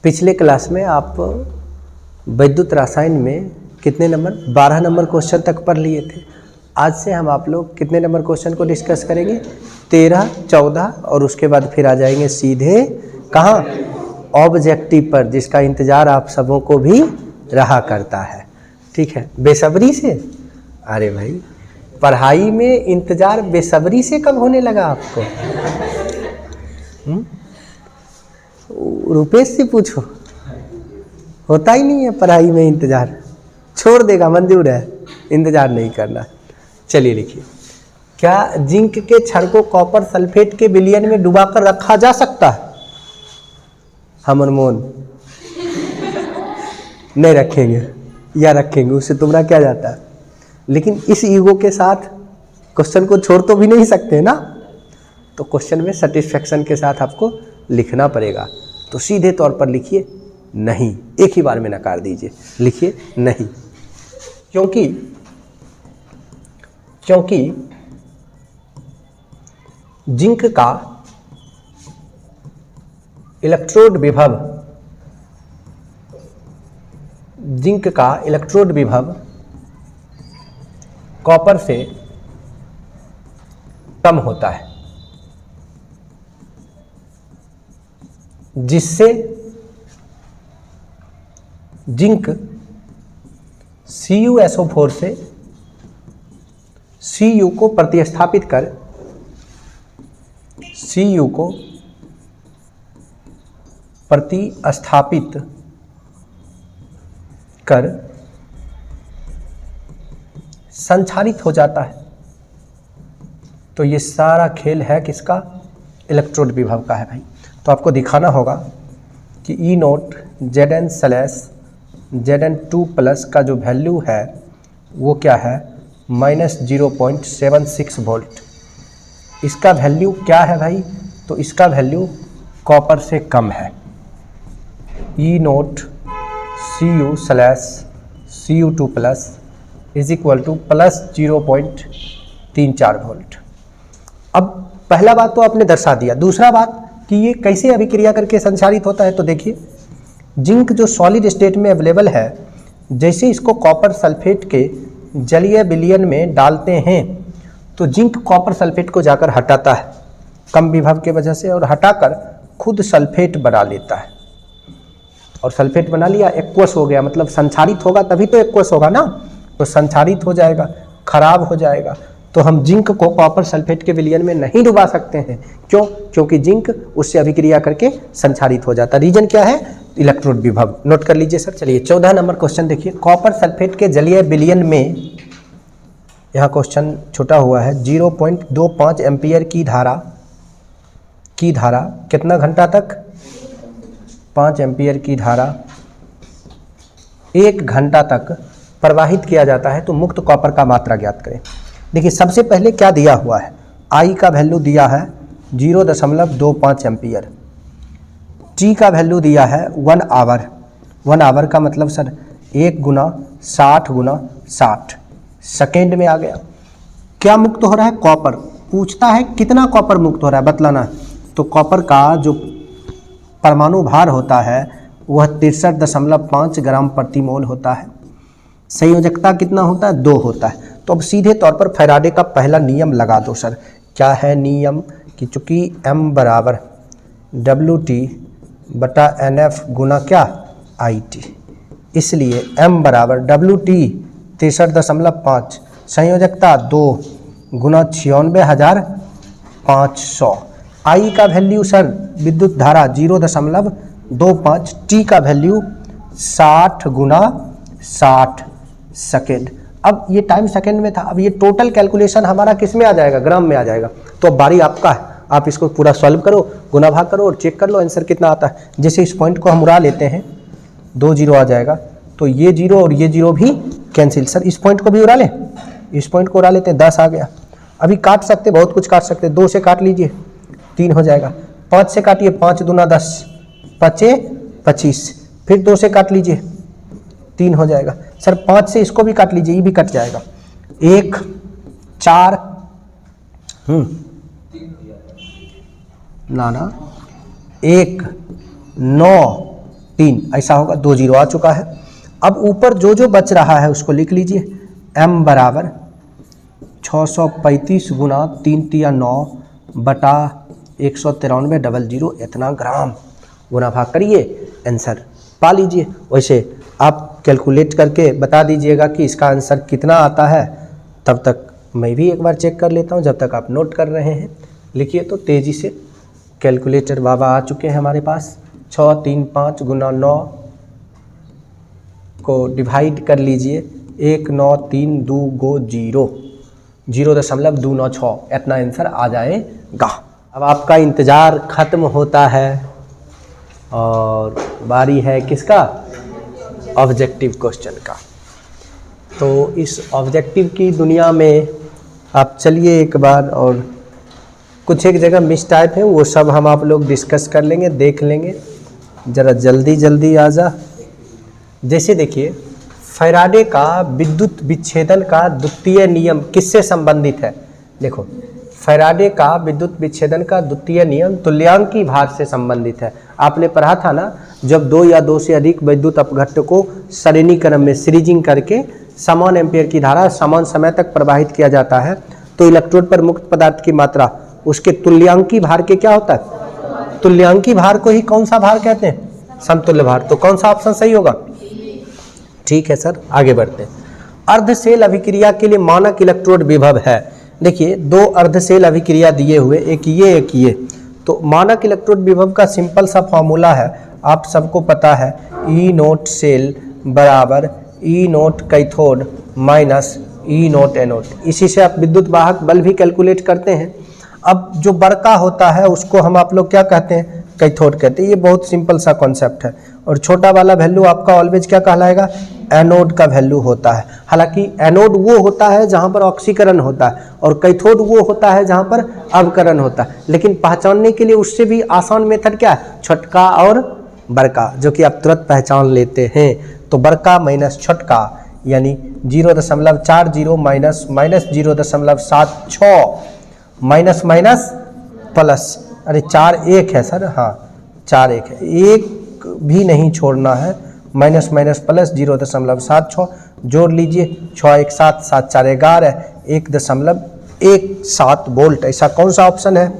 पिछले क्लास में आप विद्युत रसायन में कितने नंबर 12 नंबर क्वेश्चन तक पढ़ लिए थे। आज से हम आप लोग कितने नंबर क्वेश्चन को डिस्कस करेंगे 13, 14 और उसके बाद फिर आ जाएंगे सीधे कहाँ ऑब्जेक्टिव पर, जिसका इंतज़ार आप सबों को भी रहा करता है। ठीक है, बेसब्री से। अरे भाई पढ़ाई में इंतज़ार बेसब्री से कब होने लगा आपको? रुपेश से पूछो, होता ही नहीं है पढ़ाई में इंतज़ार, छोड़ देगा, मंजूर है, इंतज़ार नहीं करना। चलिए लिखिए, क्या जिंक के छड़ को कॉपर सल्फेट के विलयन में डुबाकर रखा जा सकता है? हम अनमोल नहीं रखेंगे या रखेंगे, उससे तुम्हारा क्या जाता है। लेकिन इस ईगो के साथ क्वेश्चन को छोड़ तो भी नहीं सकते ना, तो क्वेश्चन में सेटिस्फेक्शन के साथ आपको लिखना पड़ेगा। तो सीधे तौर पर लिखिए नहीं, एक ही बार में नकार दीजिए, लिखिए नहीं। क्योंकि जिंक का इलेक्ट्रोड विभव कॉपर से कम होता है, जिससे जिंक CuSO4 से Cu को प्रतिस्थापित कर संक्षारित हो जाता है। तो ये सारा खेल है किसका? इलेक्ट्रोड विभव का है भाई। तो आपको दिखाना होगा कि E0 Zn/Zn2+ का जो वैल्यू है वो क्या है? -0.76 वोल्ट। इसका वैल्यू क्या है भाई? तो इसका वैल्यू कॉपर से कम है। E0 Cu/Cu2+ is equal to +0.34 volt. अब पहला बात तो आपने दर्शा दिया। दूसरा बात कि ये कैसे अभिक्रिया करके संचारित होता है, तो देखिए जिंक जो सॉलिड स्टेट में अवेलेबल है, जैसे इसको कॉपर सल्फेट के जलीय विलयन में डालते हैं तो जिंक कॉपर सल्फेट को जाकर हटाता है कम विभव के वजह से, और हटाकर खुद सल्फेट बना लेता है। और सल्फेट बना लिया, एक्वस हो गया, मतलब संचारित होगा तभी तो एक्वस होगा ना, तो संचारित हो जाएगा, खराब हो जाएगा। तो हम जिंक को कॉपर सल्फेट के विलयन में नहीं डुबा सकते हैं। क्यों? क्योंकि जिंक उससे अभिक्रिया करके संचारित हो जाता है। रीजन क्या है? इलेक्ट्रोड विभव। नोट कर लीजिए सर। चलिए 14 नंबर क्वेश्चन देखिए, कॉपर सल्फेट के जलीय विलयन में, यहाँ क्वेश्चन छोटा हुआ है, 0.25 एम्पियर की धारा कितना घंटा तक? 5 एम्पियर की धारा 1 घंटा तक प्रवाहित किया जाता है। तो मुक्त कॉपर का मात्रा ज्ञात करें। देखिए सबसे पहले क्या दिया हुआ है? I का वैल्यू दिया है 0.25 एम्पियर, T का वैल्यू दिया है 1 आवर। 1 आवर का मतलब सर 1 × 60 × 60 सेकेंड में आ गया। क्या मुक्त हो रहा है? कॉपर। पूछता है कितना कॉपर मुक्त हो रहा है, बतलाना। तो कॉपर का जो परमाणु भार होता है वह 63.5 ग्राम प्रति मोल होता है। संयोजकता कितना होता है? 2 होता है। तो अब सीधे तौर पर फैराडे का पहला नियम लगा दो सर। क्या है नियम? कि चूंकि M = WT/NF गुना क्या? IT, इसलिए M = WT 63.5, संयोजकता 2 × 96,500। I का वैल्यू सर विद्युत धारा 0.25, T का वैल्यू 60 × 60 सेकेंड। अब ये टाइम सेकेंड में था, अब ये टोटल कैलकुलेशन हमारा किस में आ जाएगा? ग्राम में आ जाएगा। तो अब बारी आपका है, आप इसको पूरा सॉल्व करो, गुना भाग करो और चेक कर लो आंसर कितना आता है। जैसे इस पॉइंट को हम उड़ा लेते हैं, 2 जीरो आ जाएगा, तो ये जीरो और ये जीरो भी कैंसिल। सर इस पॉइंट को भी उड़ा लें, इस पॉइंट को उड़ा लेते हैं, 10 आ गया। अभी काट सकते, बहुत कुछ काट सकते। 2 से काट लीजिए, 3 हो जाएगा। 5 से काटिए, 5 दूना 10, 5 25, फिर 2 से काट लीजिए, 3 हो जाएगा। सर 5 से इसको भी काट लीजिए, ये भी कट जाएगा। 1 4 ना 1 9 3 ऐसा होगा, 2 जीरो आ चुका है। अब ऊपर जो जो बच रहा है उसको लिख लीजिए, m बराबर 635 गुना 3 तिया 9 बटा 193 इतना ग्राम, गुना भाग करिए, आंसर पा लीजिए। वैसे आप कैलकुलेट करके बता दीजिएगा कि इसका आंसर कितना आता है, तब तक मैं भी एक बार चेक कर लेता हूं। जब तक आप नोट कर रहे हैं लिखिए तो तेज़ी से। कैलकुलेटर बाबा आ चुके हैं हमारे पास। 6 3 5 गुना 9 को डिवाइड कर लीजिए, 1 9 3 2 गो 0 0.296 इतना आंसर आ जाएगा। अब आपका इंतज़ार ख़त्म होता है और बारी है किसका, ऑब्जेक्टिव क्वेश्चन का। तो इस ऑब्जेक्टिव की दुनिया में आप चलिए एक बार, और कुछ एक जगह मिस टाइप है वो सब हम आप लोग डिस्कस कर लेंगे, देख लेंगे। ज़रा जल्दी जल्दी आ जा। जैसे देखिए, फैराडे का विद्युत विच्छेदन का द्वितीय नियम किससे संबंधित है? देखो, फैराडे का विद्युत विच्छेदन का द्वितीय नियम तुल्यांकी भार से संबंधित है। आपने पढ़ा था ना, जब 2 या 2 से अधिक विद्युत अपघट्ट को श्रेणी क्रम में सीरीजिंग करके समान एम्पियर की धारा समान समय तक प्रवाहित किया जाता है तो इलेक्ट्रोड पर मुक्त पदार्थ की मात्रा उसके तुल्यांकी भार के क्या होता है? तुल्यांकी भार को ही कौन सा भार कहते हैं? समतुल्य भार। तो कौन सा ऑप्शन सही होगा? ठीक है सर, आगे बढ़ते हैं। अर्धसेल अभिक्रिया के लिए मानक इलेक्ट्रोड विभव है। देखिए, 2 अर्धसेल अभिक्रिया दिए हुए, एक ये। तो मानक इलेक्ट्रोड विभव का सिंपल सा फॉर्मूला है, आप सबको पता है, ई नोट सेल बराबर ई नोट कैथोड माइनस ई नोट एनोड। इसी से आप विद्युत वाहक बल भी कैलकुलेट करते हैं। अब जो बड़का होता है उसको हम आप लोग क्या कहते हैं? कैथोड कहते हैं। ये बहुत सिंपल सा कॉन्सेप्ट है। और छोटा वाला वैल्यू आपका ऑलवेज क्या कहलाएगा? एनोड का वैल्यू होता है। हालांकि एनोड वो होता है जहां पर ऑक्सीकरण होता है और कैथोड वो होता है जहां पर अवकरण होता है। लेकिन पहचानने के लिए उससे भी आसान मेथड क्या है? छोटका और बड़का, जो कि आप तुरंत पहचान लेते हैं। तो बड़का माइनस छोटका यानी 0.40 माइनस 0.76 माइनस माइनस प्लस, अरे 4 1 है सर, हाँ 4 1 है, एक भी नहीं छोड़ना है, माइनस माइनस प्लस 0.76 जोड़ लीजिए, 6 1 7 7 4 11 1.17 वोल्ट। ऐसा कौन सा ऑप्शन है?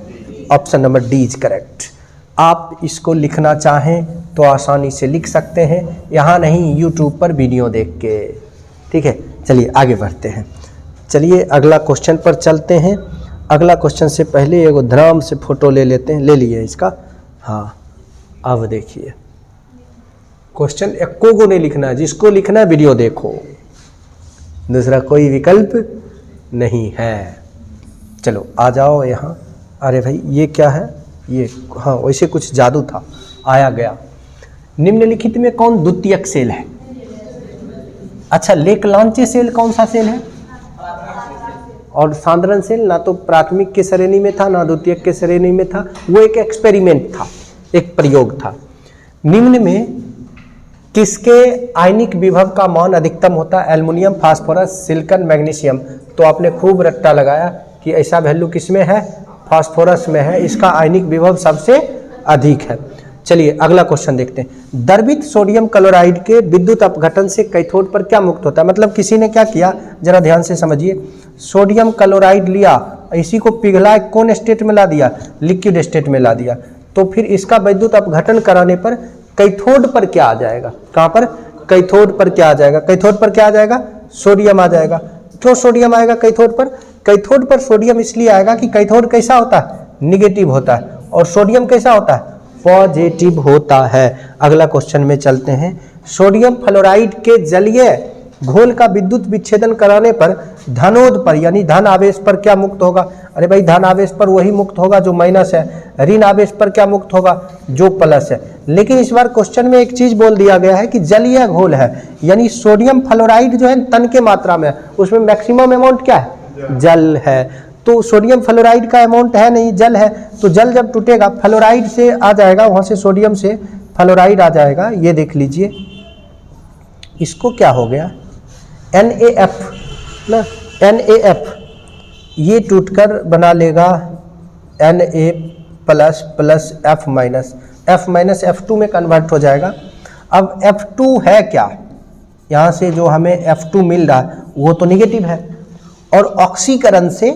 Option number D is correct. आप इसको लिखना चाहें तो आसानी से लिख सकते हैं, यहाँ नहीं यूट्यूब पर वीडियो देख के। ठीक है, चलिए आगे बढ़ते हैं। चलिए अगला क्वेश्चन पर चलते हैं। अगला क्वेश्चन से पहले एगो ध्यान से फोटो ले लेते हैं, ले लिए इसका। हाँ, अब देखिए, क्वेश्चन एको को नहीं लिखना है, जिसको लिखना है वीडियो देखो, दूसरा कोई विकल्प नहीं है। चलो आ जाओ यहाँ। अरे भाई ये क्या है? ये हाँ, वैसे कुछ जादू था, आया गया। निम्नलिखित में कौन द्वितीयक सेल है? अच्छा, लेकलांचे सेल कौन सा सेल है? और सांद्रण सेल ना तो प्राथमिक के श्रेणी में था ना द्वितीयक के श्रेणी में था, वो एक एक्सपेरिमेंट था, एक प्रयोग था। निम्न में किसके आयनिक विभव का मान अधिकतम होता है? Aluminium, phosphorus, silicon, magnesium. तो आपने खूब रट्टा लगाया कि ऐसा वैल्यू किसमें है? फास्फोरस में है, इसका आयनिक विभव सबसे अधिक है। चलिए अगला क्वेश्चन देखते हैं। द्रवित सोडियम क्लोराइड के विद्युत अपघटन से कैथोड पर क्या मुक्त होता है? मतलब किसी ने क्या किया, जरा ध्यान से समझिए। सोडियम क्लोराइड लिया, इसी को पिघला कौन स्टेट में ला दिया? लिक्विड स्टेट में ला दिया। तो फिर इसका विद्युत अपघटन कराने पर कैथोड पर क्या आ जाएगा? कहाँ पर? कैथोड पर क्या आ जाएगा? कैथोड पर क्या आ जाएगा? सोडियम आ जाएगा। क्यों सोडियम आएगा कैथोड पर? कैथोड पर सोडियम इसलिए आएगा कि कैथोड कैसा होता है? निगेटिव होता है, और सोडियम कैसा होता है? पॉजिटिव होता है। अगला क्वेश्चन में चलते हैं। सोडियम फ्लोराइड के जलीय घोल का विद्युत विच्छेदन कराने पर धनोद पर यानी धन आवेश पर क्या मुक्त होगा? अरे भाई, धन आवेश पर वही मुक्त होगा जो माइनस है, ऋण आवेश पर क्या मुक्त होगा? जो प्लस है। लेकिन इस बार क्वेश्चन में एक चीज बोल दिया गया है कि जलीय घोल है, यानी सोडियम फ्लोराइड जो है तन के मात्रा में है, उसमें मैक्सिमम अमाउंट क्या है? जल है। तो सोडियम फ्लोराइड का अमाउंट है नहीं, जल है। तो जल जब टूटेगा फ्लोराइड से आ जाएगा, वहां से सोडियम से फ्लोराइड आ जाएगा। ये देख लीजिए, इसको क्या हो गया? NaF ना, NaF ये टूटकर बना लेगा Na plus plus F minus, F minus F2 में कन्वर्ट हो जाएगा। अब F2 है क्या, यहाँ से जो हमें F2 मिल रहा है वो तो निगेटिव है, और ऑक्सीकरण से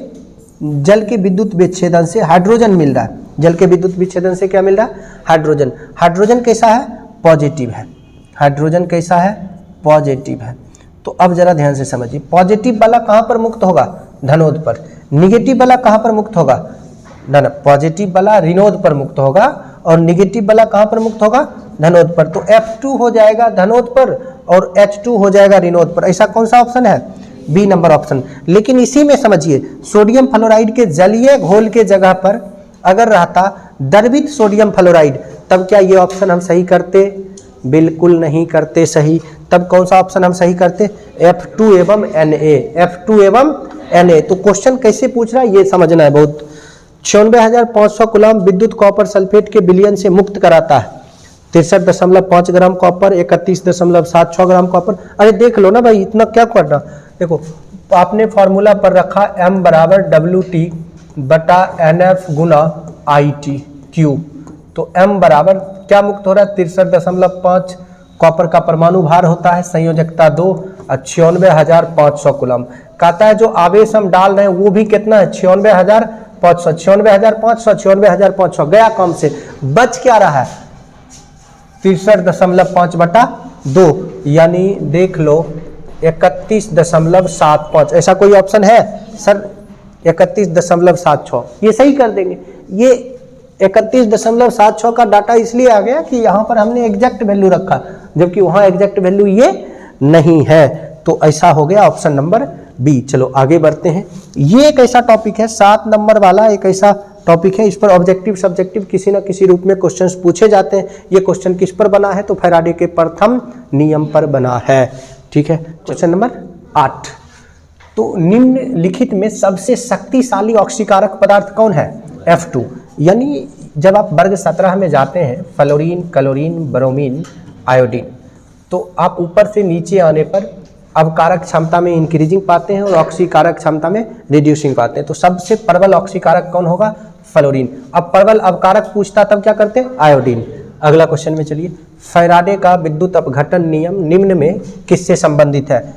जल के विद्युत विच्छेदन से हाइड्रोजन मिल रहा है। जल के विद्युत विच्छेदन से क्या मिल रहा है, हाइड्रोजन। हाइड्रोजन कैसा है, पॉजिटिव है। हाइड्रोजन कैसा है, पॉजिटिव है। तो अब जरा ध्यान से समझिए, पॉजिटिव वाला कहाँ पर मुक्त होगा, धनोद पर। निगेटिव वाला कहाँ पर मुक्त होगा, पॉजिटिव वाला ऋणोद पर मुक्त होगा, और निगेटिव वाला कहाँ पर मुक्त होगा, धनोद पर। तो F2 हो जाएगा धनोद पर और H2 हो जाएगा ऋणोद पर। ऐसा कौन सा ऑप्शन है, बी नंबर ऑप्शन। लेकिन इसी में समझिए, सोडियम फ्लोराइड के जलीय घोल के जगह पर अगर रहता द्रवित सोडियम फ्लोराइड, तब क्या ये ऑप्शन हम सही करते, बिल्कुल नहीं करते सही। तब कौन सा ऑप्शन हम सही करते, F2 एवं Na, F2 एवं Na। तो क्वेश्चन कैसे पूछ रहा है ये समझना है बहुत। 96,500 कूलम विद्युत कॉपर सल्फेट के विलयन से मुक्त कराता है। 63.5 ग्राम कॉपर, 31.76 ग्राम कॉपर। अरे देख लो ना भाई, इतना क्या करना। देखो आपने फॉर्मूला पर रखा M बराबर WT बटा NF गुना IT क्यू। तो M बराबर क्या मुक्त हो रहा है, 63.5 कॉपर का परमाणु भार होता है, संयोजकता 2, 96,500 कूलम। कहता है जो आवेश हम डाल रहे हैं वो भी कितना है, 96,500, 96,500, 96,500 गया कम से। बच क्या रहा है, 63.5 बटा 2, यानी देख लो 31.75। ऐसा कोई ऑप्शन है सर, 31.76, ये सही कर देंगे। ये 31.76 का डाटा इसलिए आ गया कि यहाँ पर हमने एग्जैक्ट वैल्यू रखा, जबकि वहाँ एग्जैक्ट वैल्यू ये नहीं है। तो ऐसा हो गया ऑप्शन नंबर बी। चलो आगे बढ़ते हैं। ये एक ऐसा टॉपिक है, 7 नंबर वाला एक ऐसा टॉपिक है, इस पर ऑब्जेक्टिव सब्जेक्टिव किसी न किसी रूप में क्वेश्चंस पूछे जाते हैं। ये क्वेश्चन किस पर बना है, तो फैराडे के प्रथम नियम पर बना है। ठीक है, क्वेश्चन नंबर 8। तो निम्नलिखित में सबसे शक्तिशाली ऑक्सीकारक पदार्थ कौन है, F2। यानी जब आप वर्ग 17 में जाते हैं, फ्लोरीन, क्लोरीन, ब्रोमीन, आयोडीन, तो आप ऊपर से नीचे आने पर अवकारक क्षमता में इंक्रीजिंग पाते हैं और ऑक्सीकारक क्षमता में रिड्यूसिंग पाते हैं। तो सबसे प्रबल ऑक्सीकारक कौन होगा, फ्लोरीन। अब प्रबल अवकारक पूछता तब क्या करते हैं, आयोडीन। अगला क्वेश्चन में चलिए, फैराडे का विद्युत अपघटन नियम निम्न में किससे संबंधित है,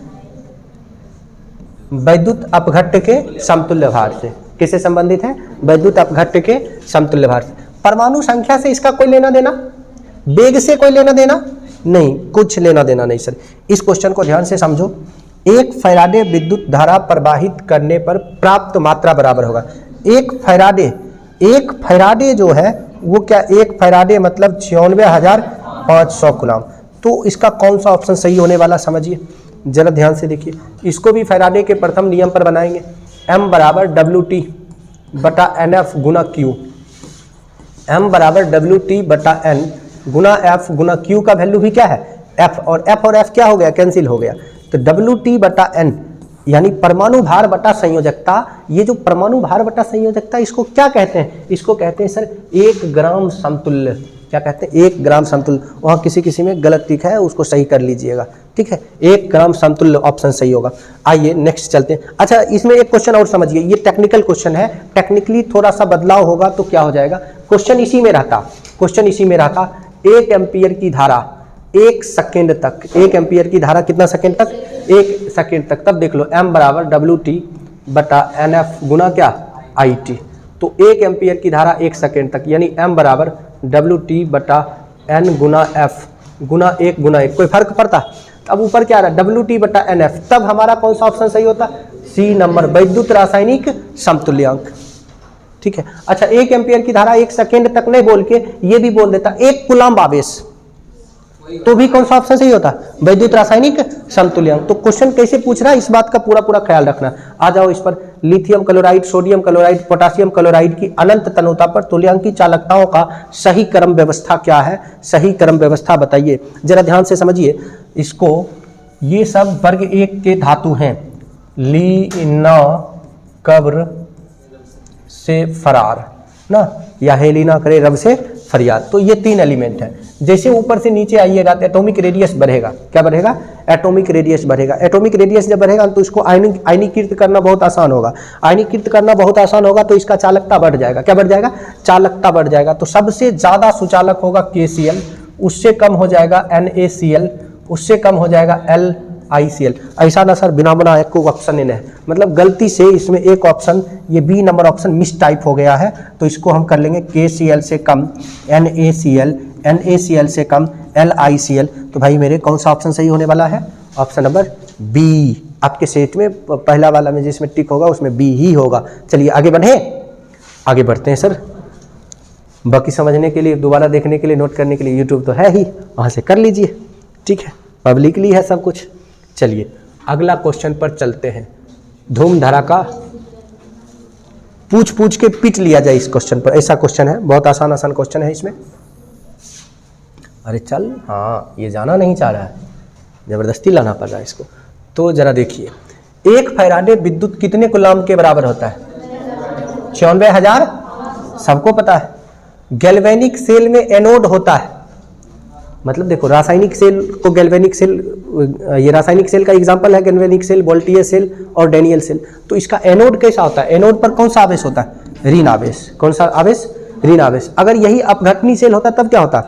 वैद्युत अपघट्य के समतुल्य भार से। किससे संबंधित है, वैद्युत अपघट्य के समतुल्य भार से। परमाणु संख्या से इसका कोई लेना देना, वेग से कोई लेना देना नहीं, कुछ लेना देना नहीं सर। इस क्वेश्चन को ध्यान से समझो। एक फैराडे विद्युत धारा प्रवाहित करने पर प्राप्त मात्रा बराबर होगा। एक फैराडे जो है वो क्या, एक फैराडे मतलब 96,500 कूलम। तो इसका कौन सा ऑप्शन सही होने वाला समझिए, जरा ध्यान से देखिए। इसको भी फैराडे के प्रथम नियम पर बनाएंगे। M बराबर WT बटा NF गुना Q। M बराबर WT बटा N गुना F गुना Q का वैल्यू भी क्या है, F, और F क्या हो गया, कैंसिल हो गया। तो WT बटा N यानी परमाणु भार बटा संयोजकता। ये जो परमाणु भार बटा संयोजकता, इसको क्या कहते हैं, इसको कहते हैं सर 1 ग्राम समतुल्य। क्या कहते हैं, 1 ग्राम समतुल्य। वहाँ किसी में गलत लिखा है, उसको सही कर लीजिएगा। ठीक है, 1 ग्राम समतुल्य ऑप्शन सही होगा। आइए नेक्स्ट चलते हैं। अच्छा, इसमें एक क्वेश्चन और समझिए, ये टेक्निकल क्वेश्चन है, टेक्निकली थोड़ा सा बदलाव होगा तो क्या हो जाएगा। क्वेश्चन इसी में रहता 1 एम्पियर की धारा 1 सेकेंड तक, 1 एम्पियर की धारा कितना सेकेंड तक, 1 सेकेंड तक। तब देख लो M बराबर WT बटा NF गुना क्या, IT। तो 1 एम्पियर की धारा 1 सेकेंड तक, यानी M बराबर WT बटा N गुना F गुना 1 गुना 1। कोई फर्क पड़ता, अब ऊपर क्या रहा, WT बटा NF। तब हमारा कौन सा ऑप्शन सही होता, C नंबर, वैद्युत रासायनिक समतुल्यांक। ठीक है। अच्छा, 1 एम्पियर की धारा 1 सेकेंड तक नहीं बोल के ये भी बोल देता 1 कूलम्ब आवेश, तो भी कौन सा ऑप्शन सही होता, वैद्युत रासायनिक समतुल्यांक। तो क्वेश्चन कैसे पूछ रहा है, इस बात का पूरा ख्याल रखना। आ जाओ इस पर, lithium chloride, sodium chloride, potassium chloride की अनंत तनुता पर तुल्यांकी चालकताओं का सही क्रम व्यवस्था क्या है, सही क्रम व्यवस्था बताइए। जरा ध्यान से समझिए इसको। ये सब वर्ग 1 के धातु हैं, ली, न, कब्र से फरार ना, या हेलिना करे रब से फरियाद। तो ये 3 एलिमेंट है। जैसे ऊपर से नीचे आइएगा तो एटॉमिक रेडियस बढ़ेगा। क्या बढ़ेगा, एटॉमिक रेडियस बढ़ेगा। एटॉमिक रेडियस जब बढ़ेगा तो इसको आयनीकृत करना बहुत आसान होगा। आयनीकृत करना बहुत आसान होगा तो इसका चालकता बढ़ जाएगा। क्या बढ़ जाएगा, चालकता बढ़ जाएगा। तो सबसे ज्यादा सुचालक होगा KCl, उससे कम हो जाएगा NaCl, उससे कम हो जाएगा LiCl। ऐसा ना सर बिना बना एक को ऑप्शन इन है, मतलब गलती से इसमें एक ऑप्शन ये B number option mistype हो गया है, तो इसको हम कर लेंगे KCl से कम NaCl, NaCl से कम LiCl। तो भाई मेरे कौन सा ऑप्शन सही होने वाला है? Option number B. आपके सेट में पहला वाला में जिसमें टिक होगा उसमें बी ही होगा। चलिए आगे बढ़े, आगे बढ़ते हैं सर। बाकी समझने के लिए, दोबारा देखने के लिए, नोट करने के लिए यूट्यूब तो है ही, वहाँ से कर लीजिए, ठीक है, पब्लिकली है सब कुछ। चलिए अगला क्वेश्चन पर चलते हैं। धूम धड़ाका पूछ पूछ के पीट लिया जाए इस क्वेश्चन पर, ऐसा क्वेश्चन है, बहुत आसान आसान क्वेश्चन है इसमें। अरे चल, हाँ ये जाना नहीं चाह रहा है, जबरदस्ती लाना पड़ रहा है इसको। तो जरा देखिए, 1 फैराडे विद्युत कितने कूलाम के बराबर होता है? 94,000, सबको पता है। गैल्वेनिक सेल में एनोड होता है, मतलब देखो रासायनिक सेल को गैल्वेनिक सेल, ये रासायनिक सेल का एग्जांपल है गैल्वेनिक सेल, वोल्टीय सेल और डेनियल सेल। तो इसका एनोड कैसा होता है? एनोड पर कौन सा आवेश होता है? ऋण आवेश। कौन सा आवेश? ऋण आवेश। अगर यही अपघटनी सेल होता तब क्या होता?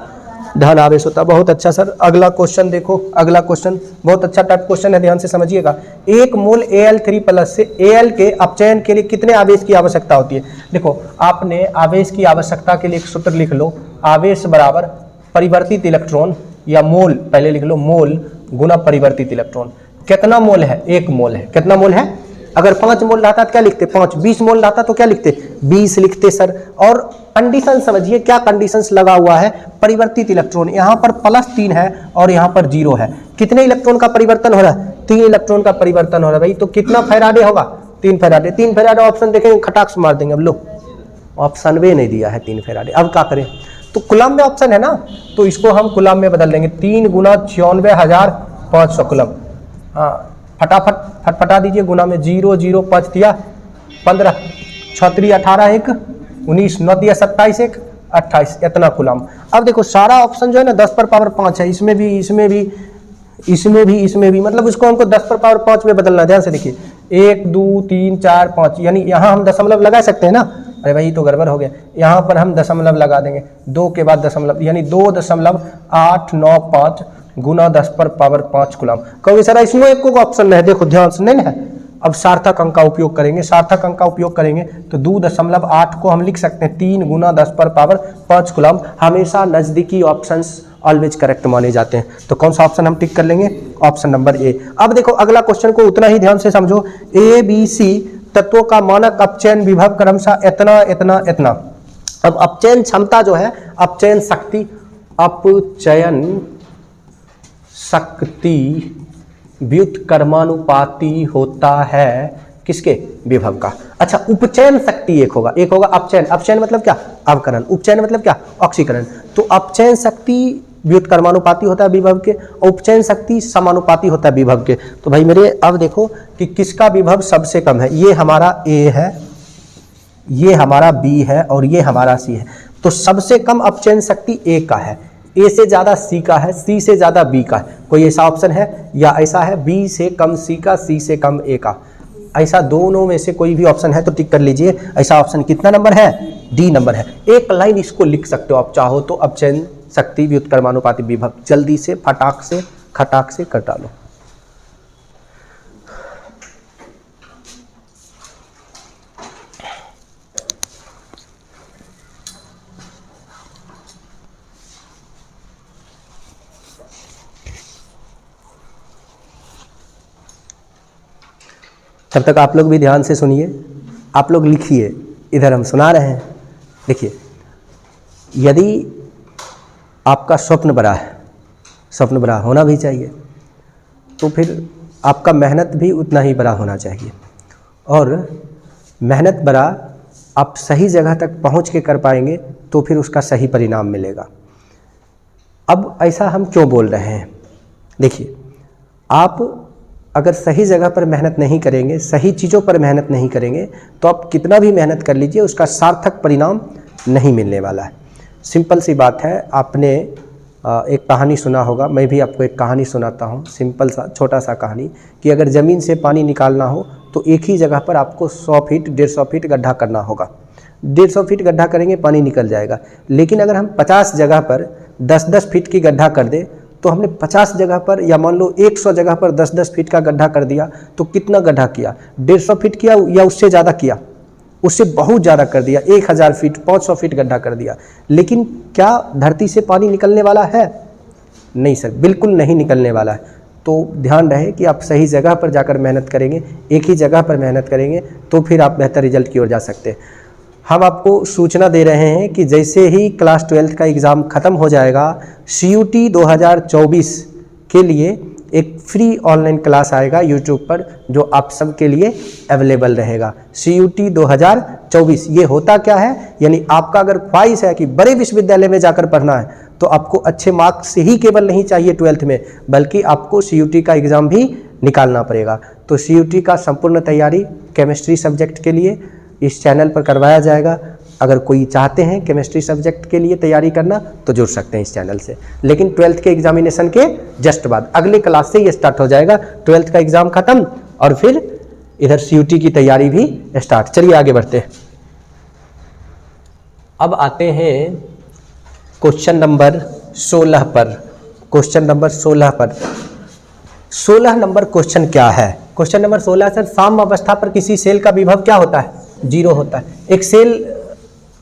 धन आवेश होता। बहुत अच्छा सर। अगला क्वेश्चन देखो, अगला क्वेश्चन बहुत अच्छा टाइप क्वेश्चन है, ध्यान से समझिएगा। 1 मोल Al3+ से Al के अपचयन के लिए कितने आवेश की आवश्यकता होती है? देखो आपने आवेश की आवश्यकता के लिए एक सूत्र लिख लो, आवेश बराबर परिवर्तित इलेक्ट्रॉन, या मोल पहले लिख लो, मोल गुना परिवर्तित इलेक्ट्रॉन। कितना मोल है? 1 मोल है। कितना मोल है? अगर 5 मोल रहता तो क्या लिखते? 5। 20 मोल रहता तो क्या लिखते? 20 लिखते सर। और कंडीशन समझिए, क्या कंडीशंस लगा हुआ है? परिवर्तित इलेक्ट्रॉन, यहाँ पर +3 है और यहाँ पर 0 है। कितने इलेक्ट्रॉन का परिवर्तन हो रहा है? 3 इलेक्ट्रॉन का परिवर्तन हो रहा है भाई। तो कितना फैराडे होगा? 3 फैराडे। 3 फैराडे ऑप्शन देखेंगे, खटाक से मार देंगे। अब लो, ऑप्शन वे नहीं दिया है 3 फैराडे, अब क्या करें? तो कूलम में ऑप्शन है ना, तो इसको हम कूलम में बदल देंगे। 3 गुना 94,500 कूलम। हाँ फटाफट फटफटा दीजिए, गुना में 0 0 5 दिया 15, 6 3 18 1 19, 9 दिया 27 1 28, इतना कूलम। अब देखो सारा ऑप्शन जो है ना 10 पर पावर 5 है, इसमें भी, इसमें भी, इसमें भी, इसमें भी, मतलब इसको हमको 10 पर पावर 5 में बदलना है। ध्यान से देखिए, 1 2 3 4 5, यानी यहाँ हम दशमलव लगा सकते हैं ना। अरे भाई तो गड़बड़ हो गया, यहाँ पर हम दशमलव लगा देंगे, 2 के बाद दशमलव, यानी 2.895 गुना 10 पर पावर 5 कूलम। कहोगे सर इसमें एक को ऑप्शन नहीं है, देखो ध्यान से, नहीं है। अब सार्थक अंक का उपयोग करेंगे, सार्थक अंक का उपयोग करेंगे तो 2.8 को हम लिख सकते हैं 3 गुना 10 पर पावर 5 कूलम। हमेशा नजदीकी ऑप्शंस ऑलवेज करेक्ट माने जाते हैं। तो कौन सा ऑप्शन हम टिक कर लेंगे? Option number A. अब देखो अगला क्वेश्चन को उतना ही ध्यान से समझो। ABC तत्वों का मानक अपचयन विभव क्रमशः इतना इतना इतना। अब अपचयन क्षमता जो है, अपचयन शक्ति, अपचयन शक्ति व्युत्क्रमानुपाती होता है किसके? विभव का। अच्छा उपचयन शक्ति एक होगा, एक होगा अपचयन। अपचयन मतलब क्या? अवकरण। उपचयन मतलब क्या? ऑक्सीकरण। तो अपचयन शक्ति व्युत्क्रमानुपाती होता है विभव के, उपचयन शक्ति समानुपाती होता है विभव के। तो भाई मेरे अब देखो कि किसका विभव सबसे कम है। ये हमारा A है, ये हमारा B है और ये हमारा C है। तो सबसे कम अपचयन शक्ति A का है, A से ज़्यादा C का है, C से ज़्यादा B का है। कोई ऐसा ऑप्शन है? या ऐसा है B से कम C का, C से कम A का, ऐसा दोनों में से कोई भी ऑप्शन है तो टिक कर लीजिए। ऐसा ऑप्शन कितना नंबर है? D नंबर है। एक लाइन इसको लिख सकते हो आप चाहो तो, अपचयन शक्ति व्युत्क्रमानुपाती विभव। जल्दी से फटाक से खटाक से कटा लो। तब तक आप लोग भी ध्यान से सुनिए, आप लोग लिखिए, इधर हम सुना रहे हैं। देखिए, यदि आपका स्वप्न बड़ा है, स्वप्न बड़ा होना भी चाहिए, तो फिर आपका मेहनत भी उतना ही बड़ा होना चाहिए। और मेहनत बड़ा आप सही जगह तक पहुंच के कर पाएंगे तो फिर उसका सही परिणाम मिलेगा। अब ऐसा हम क्यों बोल रहे हैं? देखिए, आप अगर सही जगह पर मेहनत नहीं करेंगे, सही चीज़ों पर मेहनत नहीं करेंगे, तो आप कितना भी मेहनत कर लीजिए उसका सार्थक परिणाम नहीं मिलने वाला है। सिंपल सी बात है, आपने एक कहानी सुना होगा, मैं भी आपको एक कहानी सुनाता हूँ, सिंपल सा छोटा सा कहानी, कि अगर ज़मीन से पानी निकालना हो तो एक ही जगह पर आपको 100 फीट 150 फीट गड्ढा करना होगा। 150 फीट गड्ढा करेंगे पानी निकल जाएगा। लेकिन अगर हम 50 जगह पर 10-10 फीट की गड्ढा कर दे, तो हमने 50 जगह पर या मान लो 100 जगह पर 10-10 फीट का गड्ढा कर दिया, तो कितना गड्ढा किया? 150 फीट किया या उससे ज़्यादा किया? उससे बहुत ज़्यादा कर दिया, 1000 फीट 500 फीट गड्ढा कर दिया। लेकिन क्या धरती से पानी निकलने वाला है? नहीं सर, बिल्कुल नहीं निकलने वाला है। तो ध्यान रहे कि आप सही जगह पर जाकर मेहनत करेंगे, एक ही जगह पर मेहनत करेंगे तो फिर आप बेहतर रिजल्ट की ओर जा सकते हैं। हम आपको सूचना दे रहे हैं कि जैसे ही क्लास 12 का एग्ज़ाम ख़त्म हो जाएगा, CUT 2024 के लिए एक फ्री ऑनलाइन क्लास आएगा यूट्यूब पर, जो आप सब के लिए अवेलेबल रहेगा। CUT 2024 ये होता क्या है? यानी आपका अगर ख्वाहिश है कि बड़े विश्वविद्यालय में जाकर पढ़ना है, तो आपको अच्छे मार्क्स ही केवल नहीं चाहिए 12th में, बल्कि आपको CUT का एग्ज़ाम भी निकालना पड़ेगा। तो CUT का संपूर्ण तैयारी केमिस्ट्री सब्जेक्ट के लिए इस चैनल पर करवाया जाएगा। अगर कोई चाहते हैं केमिस्ट्री सब्जेक्ट के लिए तैयारी करना तो जुड़ सकते हैं इस चैनल से, लेकिन 12th के एग्जामिनेशन के जस्ट बाद अगले क्लास से ये स्टार्ट हो जाएगा। 12th का एग्ज़ाम ख़त्म और फिर इधर CUT की तैयारी भी स्टार्ट। चलिए आगे बढ़ते हैं। अब आते हैं क्वेश्चन नंबर 16 पर। क्वेश्चन नंबर 16 पर 16 नंबर क्वेश्चन क्या है? क्वेश्चन नंबर 16 सर, साम्य अवस्था पर किसी सेल का विभव क्या होता है? 0 होता है। एक सेल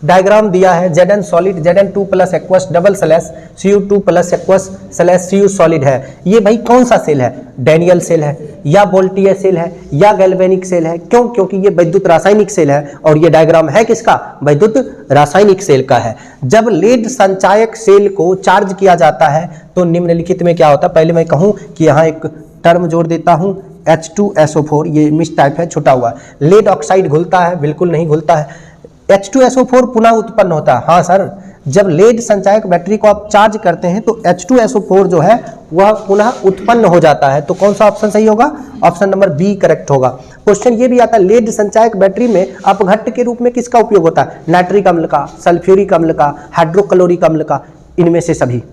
डायग्राम दिया है, Zn solid Zn2 plus aqueous double slash Cu2 plus aqueous slash Cu solid है। ये भाई कौन सा सेल है? डैनियल सेल है या वोल्टीय सेल है या गैल्वेनिक सेल है? क्यों? क्योंकि ये वैद्युत रासायनिक सेल है और ये डायग्राम है किसका? वैद्युत रासायनिक सेल का है। जब लेड संचायक सेल को चार्ज किया जाता है तो निम्नलिखित में क्या होता है? पहले मैं कहूँ कि यहाँ एक टर्म जोड़ देता हूँ, H2SO4, ये मिक्स टाइप है, छुटा हुआ। लेड ऑक्साइड घुलता है? बिल्कुल नहीं घुलता है। H2SO4 पुनः उत्पन्न होता है। हाँ सर, जब लेड संचायक बैटरी को आप चार्ज करते हैं तो H2SO4 जो है वह पुनः उत्पन्न हो जाता है। तो कौन सा ऑप्शन सही होगा? ऑप्शन नंबर बी करेक्ट होगा। क्वेश्चन ये भी आता है, लेड संचायक बैटरी में अपघट्ट के रूप में किसका उपयोग होता है? नाइट्रिक अम्ल का, सल्फ्यूरिक अम्ल का, हाइड्रोक्लोरिक अम्ल का, इनमें से सभी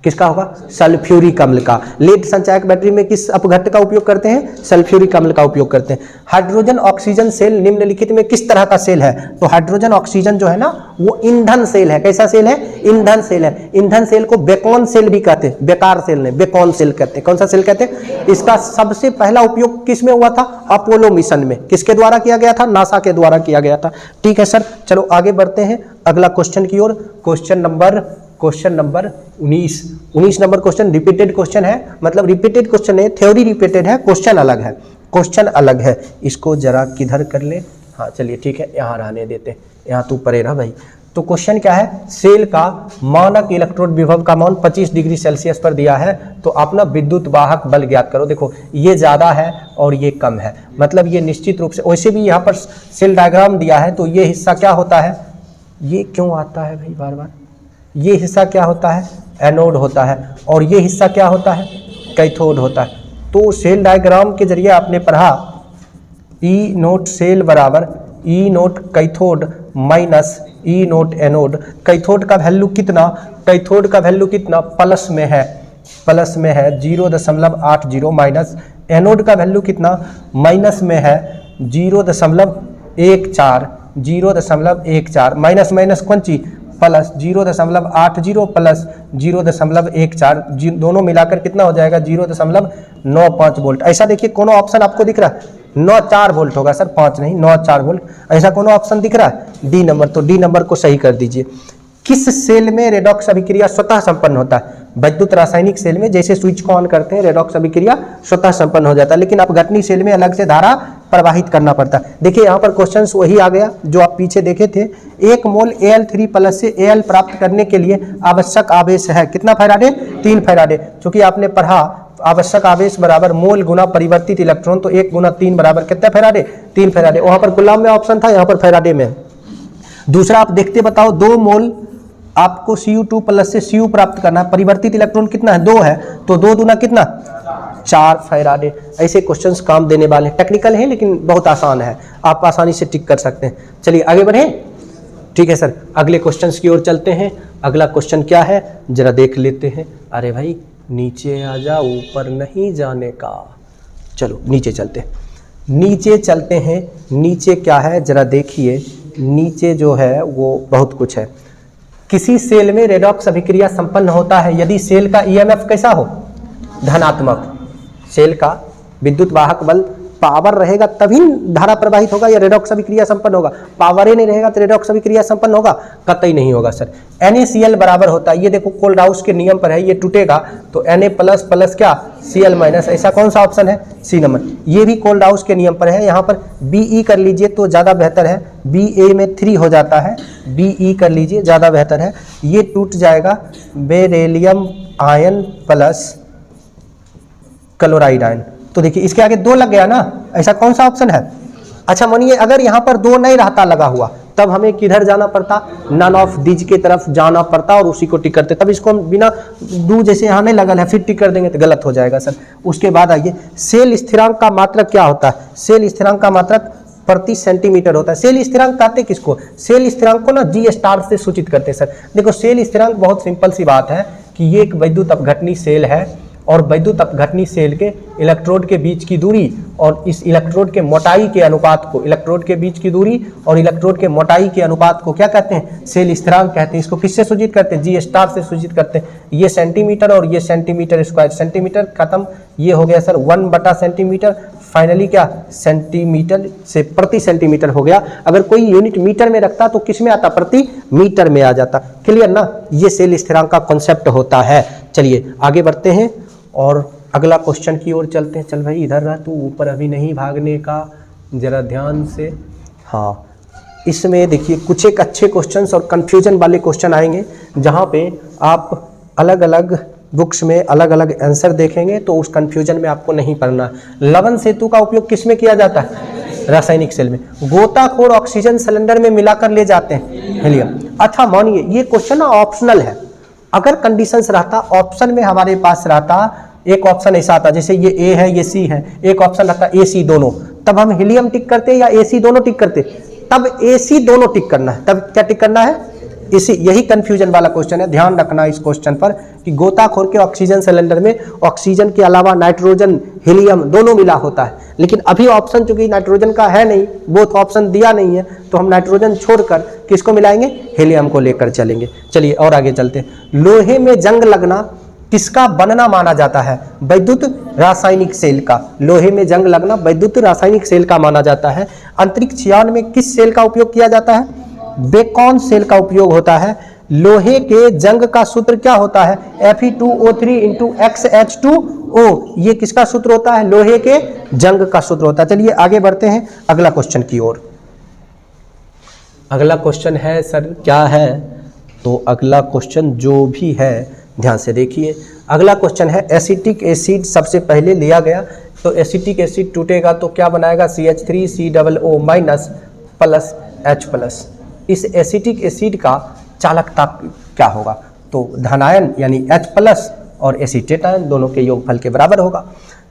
किसका होगा? सल्फ्यूरिक अम्ल का। लेड संचायक बैटरी में किस अपघट्ट का उपयोग करते हैं? सल्फ्यूरिक अम्ल का उपयोग करते हैं। हाइड्रोजन ऑक्सीजन सेल निम्नलिखित में किस तरह का सेल है? तो हाइड्रोजन ऑक्सीजन जो है ना, वो ईंधन सेल है। कैसा सेल है? ईंधन सेल है। ईंधन सेल को बेकॉन सेल भी कहते हैं, बेकार सेल नहीं, बेकॉन सेल कहते हैं। कौन सा सेल कहते हैं? इसका सबसे पहला उपयोग किस में हुआ था? अपोलो मिशन में। किसके द्वारा किया गया था? नासा के द्वारा किया गया था। ठीक है सर, चलो आगे बढ़ते हैं अगला क्वेश्चन की ओर। Question number 19 number question repeated question है, मतलब रिपीटेड क्वेश्चन है, थ्योरी रिपीटेड है, क्वेश्चन अलग है। क्वेश्चन अलग है, इसको जरा किधर कर ले? हाँ चलिए ठीक है, यहाँ रहने देते, यहाँ तू परे रह भाई। तो क्वेश्चन क्या है? सेल का मानक इलेक्ट्रोड विभव का मान 25 डिग्री सेल्सियस पर दिया है, तो अपना विद्युत वाहक बल ज्ञात करो। देखो ये ज़्यादा है और ये कम है, मतलब ये निश्चित रूप से, वैसे भी यहाँ पर सेल डायग्राम दिया है, तो ये हिस्सा क्या होता है? ये क्यों आता है भाई बार बार? ये हिस्सा क्या होता है? एनोड होता है, और ये हिस्सा क्या होता है? कैथोड होता है। तो सेल डायग्राम के जरिए आपने पढ़ा ई नोट सेल बराबर ई नोट कैथोड माइनस ई नोट एनोड। कैथोड का वैल्यू कितना? कैथोड का वैल्यू कितना? प्लस में है, प्लस में है 0.80 माइनस एनोड का वैल्यू कितना? माइनस में है 0.14, 0.14 माइनस माइनस कौन चीज? प्लस 0.80 प्लस 0.14, दोनों मिलाकर कितना हो जाएगा? 0.95 वोल्ट। ऐसा देखिए कोनो ऑप्शन आपको दिख रहा है? 94 वोल्ट होगा सर, 5 नहीं, 94 वोल्ट। ऐसा कोनो ऑप्शन दिख रहा है? डी नंबर, तो डी नंबर को सही कर दीजिए। किस सेल में रेडॉक्स अभिक्रिया स्वतः संपन्न होता है? वैद्युत रासायनिक सेल में जैसे स्विच को ऑन करते हैं रेडॉक्स अभिक्रिया स्वतः संपन्न हो जाता है, लेकिन अपघटनी सेल में अलग से धारा प्रवाहित करना पड़ता है। देखिए यहाँ पर क्वेश्चंस वही आ गया जो आप पीछे देखे थे। 1 मोल Al3 प्लस से Al प्राप्त करने के लिए आवश्यक आवेश है कितना फैराडे? 3 फैराडे। चूंकि आपने पढ़ा आवश्यक आवेश बराबर मोल गुना परिवर्तित इलेक्ट्रॉन, तो 1 गुना 3 बराबर कितना फैराडे? 3 फैराडे। वहां पर गुलाम में ऑप्शन था, यहाँ पर फैराडे में। दूसरा आप देखते बताओ, 2 मोल आपको Cu2 प्लस से Cu प्राप्त करना है, परिवर्तित इलेक्ट्रॉन कितना है? 2 है, तो 2 दूना कितना? 4 फैराडे। ऐसे क्वेश्चंस काम देने वाले हैं, टेक्निकल हैं लेकिन बहुत आसान है, आप आसानी से टिक कर सकते हैं। चलिए आगे बढ़े। ठीक है सर, अगले क्वेश्चंस की ओर चलते हैं। अगला क्वेश्चन क्या है जरा देख लेते हैं। अरे भाई नीचे आ जा, ऊपर नहीं जाने का। चलो नीचे चलते हैं, नीचे चलते हैं। नीचे क्या है जरा देखिए, नीचे जो है वो बहुत कुछ है। किसी सेल में रेडॉक्स अभिक्रिया संपन्न होता है यदि सेल का ईएमएफ कैसा हो, धनात्मक। सेल का विद्युत वाहक बल पावर रहेगा तभी धारा प्रवाहित होगा या रेडॉक्स अभिक्रिया संपन्न होगा। पावर ही नहीं रहेगा तो रेडॉक्स अभिक्रिया संपन्न होगा, कतई नहीं होगा सर। NaCl बराबर होता है, ये देखो कोल्ड-हाउस के नियम पर है, ये टूटेगा तो Na प्लस प्लस क्या Cl माइनस, ऐसा कौन सा ऑप्शन है, सी नंबर। ये भी कोल्ड-हाउस के नियम पर है, यहाँ पर Be कर लीजिए तो ज़्यादा बेहतर है, Ba में 3 हो जाता है, Be कर लीजिए ज़्यादा बेहतर है। ये टूट जाएगा beryllium ion plus chloride ion, तो देखिए इसके आगे 2 लग गया ना, ऐसा कौन सा ऑप्शन है। अच्छा मानिए अगर यहाँ पर 2 नहीं रहता लगा हुआ तब हमें किधर जाना पड़ता, नन ऑफ दीज के तरफ जाना पड़ता और उसी को टिक करते। तब इसको हम बिना डू जैसे यहाँ नहीं लगल है फिर टिक कर देंगे तो गलत हो जाएगा सर। उसके बाद आइए सेल स्थिरांक का मात्रक क्या होता है, सेल स्थिरांक का मात्रक प्रति सेंटीमीटर होता है। सेल स्थिरांक कहते किसको, सेल स्थिरांक को ना G स्टार से सूचित करते हैं सर। देखो सेल स्थिरांक बहुत सिंपल सी बात है कि ये एक वैद्युत अपघटनी सेल है और वैद्युत अपघटनी सेल के इलेक्ट्रोड के बीच की दूरी और इस इलेक्ट्रोड के मोटाई के अनुपात को, इलेक्ट्रोड के बीच की दूरी और इलेक्ट्रोड के मोटाई के अनुपात को क्या कहते हैं, सेल स्थिरांक कहते हैं। इसको किससे सूचित करते हैं, G स्टार से सूचित करते हैं। ये सेंटीमीटर और ये सेंटीमीटर स्क्वायर, सेंटीमीटर खत्म, ये हो गया सर 1 सेंटीमीटर, फाइनली क्या सेंटीमीटर से प्रति सेंटीमीटर हो गया। अगर कोई यूनिट मीटर में रखता तो किस में आता, प्रति मीटर में आ जाता। क्लियर ना, ये सेल स्थिरांक का कॉन्सेप्ट होता है। चलिए आगे बढ़ते हैं और अगला क्वेश्चन की ओर चलते हैं। चल भाई इधर रह तू, ऊपर अभी नहीं भागने का, जरा ध्यान से। हाँ इसमें देखिए कुछ एक अच्छे क्वेश्चंस और कंफ्यूजन वाले क्वेश्चन आएंगे जहाँ पे आप अलग अलग बुक्स में अलग अलग आंसर देखेंगे तो उस कंफ्यूजन में आपको नहीं पढ़ना। लवण सेतु का उपयोग किस में किया जाता है, रासायनिक सेल में। गोताखोर ऑक्सीजन सिलेंडर में मिलाकर ले जाते हैं हीलियम। अच्छा मानिए ये क्वेश्चन ना ऑप्शनल है, अगर कंडीशंस रहता ऑप्शन में हमारे पास रहता, एक ऑप्शन ऐसा आता जैसे ये ए है ये सी है, एक ऑप्शन रहता ए सी दोनों, तब हम हीलियम टिक करते या ए सी दोनों टिक करते, तब ए सी दोनों टिक करना है। तब क्या टिक करना है, इसी यही कंफ्यूजन वाला क्वेश्चन है। ध्यान रखना इस क्वेश्चन पर कि गोताखोर के ऑक्सीजन सिलेंडर में ऑक्सीजन के अलावा नाइट्रोजन हीलियम दोनों मिला होता है, लेकिन अभी ऑप्शन चूंकि नाइट्रोजन का है नहीं, बोथ ऑप्शन दिया नहीं है, तो हम नाइट्रोजन छोड़कर किसको मिलाएंगे, हीलियम को लेकर चलेंगे। चलिए और आगे चलते हैं। लोहे में जंग लगना किसका बनना माना जाता है, वैद्युत रासायनिक सेल का। लोहे में जंग लगना वैद्युत रासायनिक सेल का माना जाता है। अंतरिक्ष यान में किस सेल का उपयोग किया जाता है, बेकॉन सेल का उपयोग होता है। लोहे के जंग का सूत्र क्या होता है, Fe2O3 × XH2O, ये किसका सूत्र होता है, लोहे के जंग का सूत्र होता है। चलिए आगे बढ़ते हैं अगला क्वेश्चन की ओर। अगला क्वेश्चन है सर क्या है, तो अगला क्वेश्चन जो भी है ध्यान से देखिए। अगला क्वेश्चन है एसिटिक एसिड सबसे पहले लिया गया, तो एसिटिक एसिड टूटेगा तो क्या बनाएगा, CH3COO- प्लस H प्लस। इस एसिटिक एसिड का चालकता क्या होगा, तो धनायन यानी H प्लस और एसीटेट आयन दोनों के योगफल के बराबर होगा।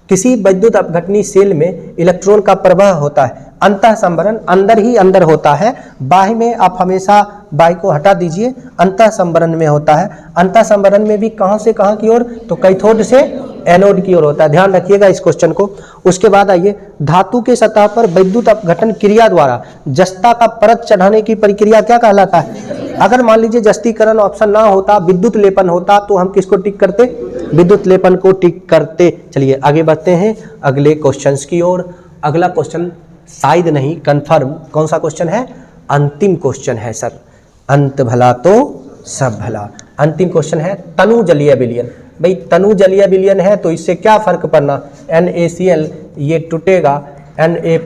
किसी वैद्युत अपघटनी सेल में इलेक्ट्रॉन का प्रवाह होता है, अंतः संवरण अंदर ही अंदर होता है, बाह्य में आप हमेशा बाह्य को हटा दीजिए, अंतः संवरण में होता है। अंतः संवरण में भी कहां से कहां की ओर, तो कैथोड से एनोड की ओर होता है। ध्यान रखिएगा इस क्वेश्चन को। उसके बाद आइए, धातु के सतह पर वैद्युत अपघटन क्रिया द्वारा जस्ता का परत चढ़ाने की प्रक्रिया क्या कहलाता है। अगर मान लीजिए जस्तीकरण ऑप्शन ना होता, विद्युत लेपन होता, तो हम किसको टिक करते, विद्युत लेपन को टिक करते। चलिए आगे बढ़ते हैं अगले क्वेश्चंस की ओर। अगला क्वेश्चन शायद नहीं कंफर्म, कौन सा क्वेश्चन है, अंतिम क्वेश्चन है सर। अंत भला तो सब भला। अंतिम क्वेश्चन है तनु जलीय विलयन। भाई तनु जलीय विलयन है तो इससे क्या फर्क पड़ना, NaCl ये टूटेगा Na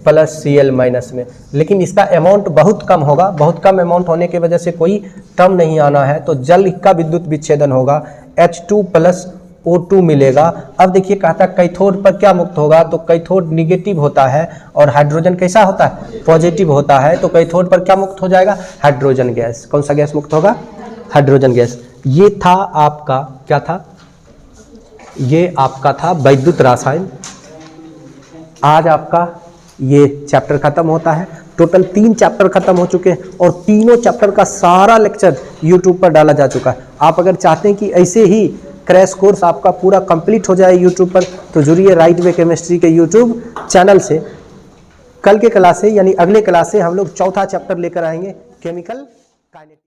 प्लस Cl माइनस में, लेकिन इसका अमाउंट बहुत कम होगा। बहुत कम अमाउंट होने की वजह से कोई टर्म नहीं आना है, तो जल का विद्युत विच्छेदन होगा, H2 प्लस O2 मिलेगा। अब देखिए कहता है कैथोड पर क्या मुक्त होगा, तो कैथोड निगेटिव होता है और हाइड्रोजन कैसा होता है, पॉजिटिव होता है, तो कैथोड पर क्या मुक्त हो जाएगा, हाइड्रोजन गैस। कौन सा गैस मुक्त होगा, हाइड्रोजन गैस। ये था आपका क्या था, ये आपका था वैद्युत रासायन। आज आपका ये चैप्टर खत्म होता है। टोटल 3 चैप्टर खत्म हो चुके हैं और तीनों चैप्टर का सारा लेक्चर यूट्यूब पर डाला जा चुका है। आप अगर चाहते हैं कि ऐसे ही क्रैश कोर्स आपका पूरा कंप्लीट हो जाए यूट्यूब पर, तो जुड़िए राइट वे केमिस्ट्री के यूट्यूब चैनल से। कल के क्लास से यानी अगले क्लास से हम लोग चौथा चैप्टर लेकर आएंगे, केमिकल काइनेटिक्स।